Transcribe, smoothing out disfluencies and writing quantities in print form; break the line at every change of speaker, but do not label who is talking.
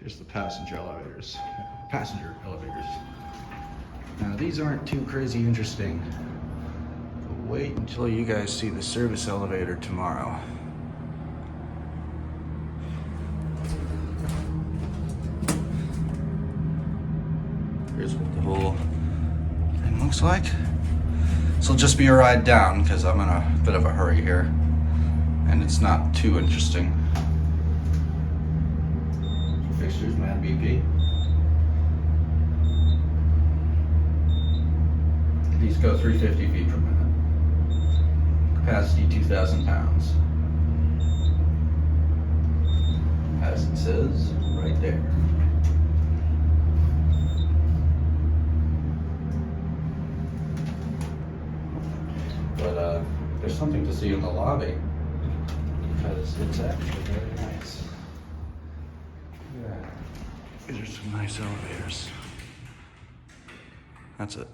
Here's the passenger elevators. Passenger elevators. Now these aren't too crazy interesting. But wait until you guys see the service elevator tomorrow. Here's what the whole thing looks like. This will just be a ride down because I'm in a bit of a hurry here. And it's not too interesting. Fixtures, man, BP. These go 350 feet per minute. Capacity 2,000 pounds. As it says right there. But there's something to see in the lobby because it's actually very nice. Yeah. These are some nice elevators. That's it.